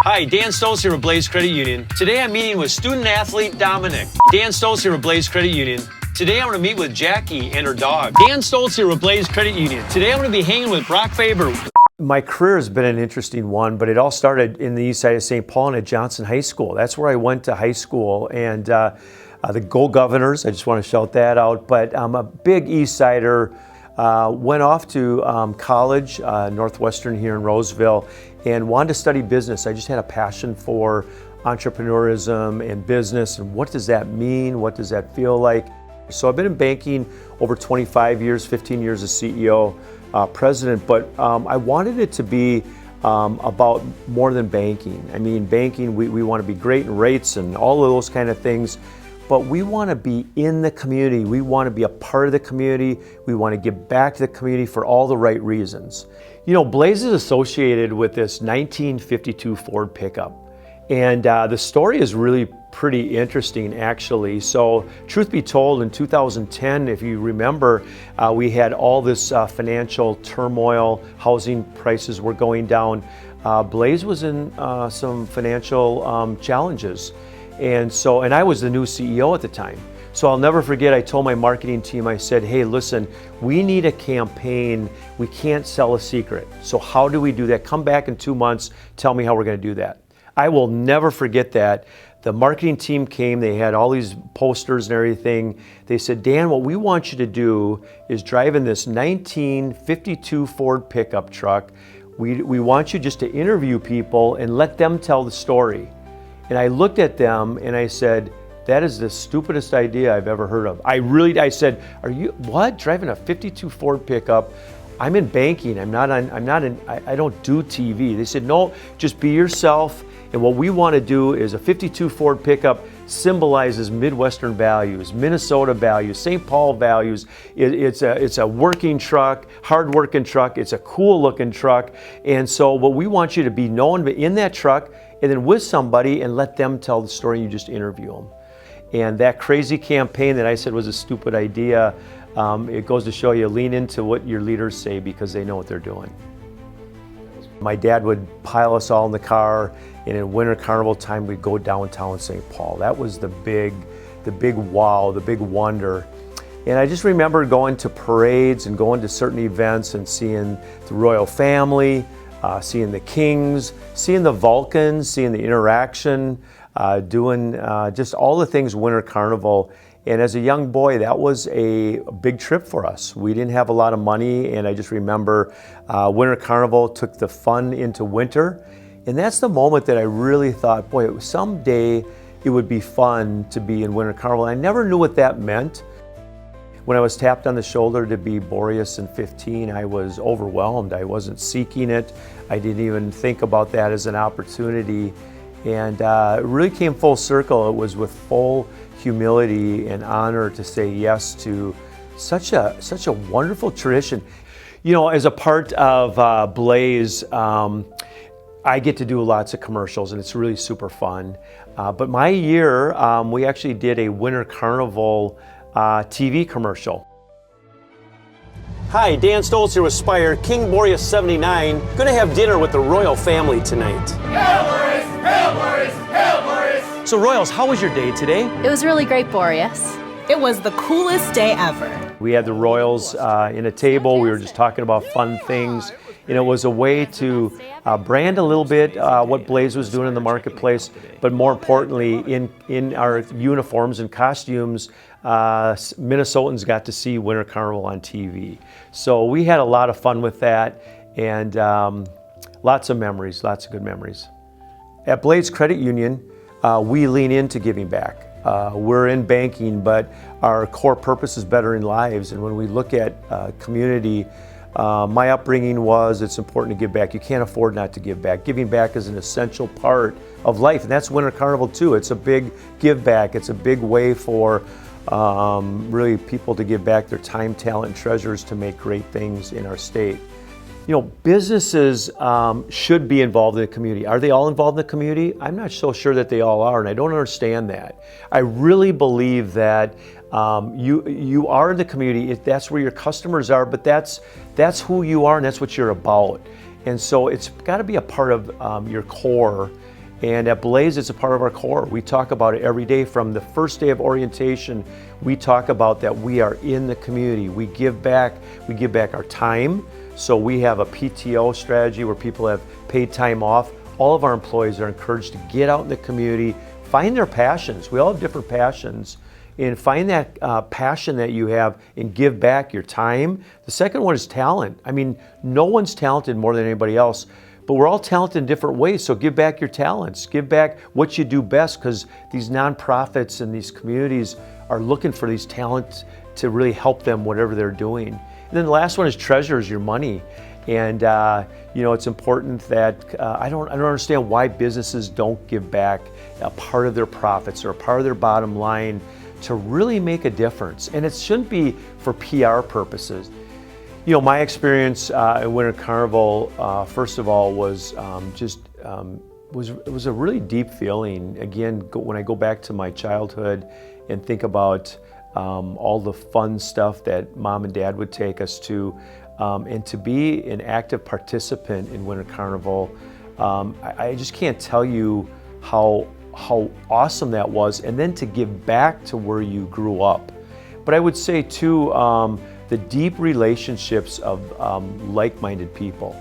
Hi, Dan Stoltz here with Blaze Credit Union. Today I'm meeting with student athlete Dominic. Dan Stoltz here with Blaze Credit Union. Today I'm going to meet with Jackie and her dog. Dan Stoltz here with Blaze Credit Union. Today I'm going to be hanging with Brock Faber. My career has been an interesting one, but it all started in the east side of St. Paul and at Johnson High School. That's where I went to high school, and the Go Governors, I just want to shout that out, but I'm a big east sider. Went off to college, Northwestern here in Roseville, and wanted to study business. I just had a passion for entrepreneurism and business, and what does that mean? What does that feel like? So I've been in banking over 25 years, 15 years as CEO, president, but I wanted it to be about more than banking. I mean, banking, we want to be great in rates and all of those kind of things, but we want to be in the community. We want to be a part of the community. We want to give back to the community for all the right reasons. You know, Blaze is associated with this 1952 Ford pickup. And the story is really pretty interesting, actually. So, truth be told, in 2010, if you remember, we had all this financial turmoil, housing prices were going down. Blaze was in some financial challenges. And I was the new CEO at the time. So I'll never forget, I told my marketing team, I said, hey, listen, we need a campaign. We can't sell a secret. So how do we do that? Come back in 2 months, tell me how we're going to do that. I will never forget that. The marketing team came, they had all these posters and everything. They said, Dan, what we want you to do is drive in this 1952 Ford pickup truck. We want you just to interview people and let them tell the story. And I looked at them and I said, that is the stupidest idea I've ever heard of. I said, are you, what? Driving a 52 Ford pickup? I'm in banking, I don't do TV. They said, no, just be yourself. And what we want to do is a 52 Ford pickup symbolizes Midwestern values, Minnesota values, St. Paul values. It's a working truck, hard-working truck. It's a cool-looking truck. And so what we want you to be known in that truck and then with somebody and let them tell the story and you just interview them. And that crazy campaign that I said was a stupid idea, it goes to show you, lean into what your leaders say because they know what they're doing. My dad would pile us all in the car, and in Winter Carnival time, we'd go downtown St. Paul. That was the big wow, the big wonder. And I just remember going to parades and going to certain events and seeing the royal family, seeing the kings, seeing the Vulcans, seeing the interaction, doing just all the things Winter Carnival. And as a young boy, that was a big trip for us. We didn't have a lot of money, and I just remember Winter Carnival took the fun into winter. And that's the moment that I really thought, boy, someday it would be fun to be in Winter Carnival. I never knew what that meant. When I was tapped on the shoulder to be Boreas in 15, I was overwhelmed. I wasn't seeking it. I didn't even think about that as an opportunity. And it really came full circle. It was with full humility and honor to say yes to such a wonderful tradition. You know, as a part of Blaze, I get to do lots of commercials and it's really super fun. But my year, we actually did a Winter Carnival TV commercial. Hi, Dan Stoltz here with Spire, King Boreas 79. Gonna have dinner with the royal family tonight. Hail Boreas! Hail Boreas! Hail Boreas! So Royals, how was your day today? It was really great, Boreas. It was the coolest day ever. We had the Royals in a table. We were just talking about fun things. And it was a way to brand a little bit what Blaze was doing in the marketplace, but more importantly, in our uniforms and costumes, Minnesotans got to see Winter Carnival on TV. So we had a lot of fun with that, and lots of memories, lots of good memories. At Blaze Credit Union, we lean into giving back. We're in banking, but our core purpose is bettering lives. And when we look at community, my upbringing was it's important to give back. You can't afford not to give back. Giving back is an essential part of life, and that's Winter Carnival too. It's a big give back. It's a big way for really people to give back their time, talent, and treasures to make great things in our state. You know, businesses should be involved in the community. Are they all involved in the community? I'm not so sure that they all are, and I don't understand that. I really believe that you are in the community. That's where your customers are, but that's who you are, and that's what you're about. And so it's got to be a part of your core. And at Blaze, it's a part of our core. We talk about it every day. From the first day of orientation, we talk about that we are in the community. We give back our time. So we have a PTO strategy where people have paid time off. All of our employees are encouraged to get out in the community, find their passions. We all have different passions, and find that passion that you have and give back your time. The second one is talent. I mean, no one's talented more than anybody else, but we're all talented in different ways, so give back your talents. Give back what you do best, because these nonprofits and these communities are looking for these talents to really help them whatever they're doing. And then the last one is treasures your money. And it's important that I don't understand why businesses don't give back a part of their profits or a part of their bottom line to really make a difference. And it shouldn't be for PR purposes. My experience at Winter Carnival, first of all, was it was a really deep feeling. Again, when I go back to my childhood and think about all the fun stuff that Mom and Dad would take us to, and to be an active participant in Winter Carnival, I just can't tell you how awesome that was, and then to give back to where you grew up. But I would say too, the deep relationships of like-minded people.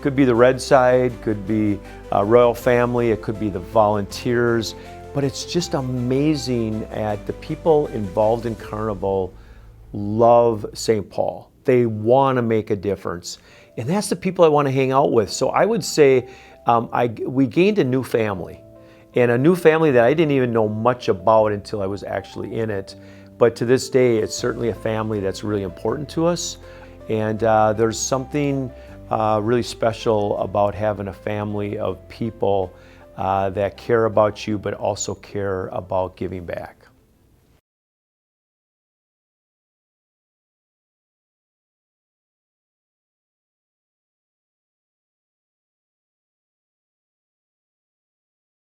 Could be the Red Side, could be Royal Family, it could be the volunteers, but it's just amazing at the people involved in Carnival love St. Paul. They want to make a difference. And that's the people I want to hang out with. So I would say we gained a new family, and a new family that I didn't even know much about until I was actually in it. But to this day, it's certainly a family that's really important to us. And there's something really special about having a family of people that care about you, but also care about giving back.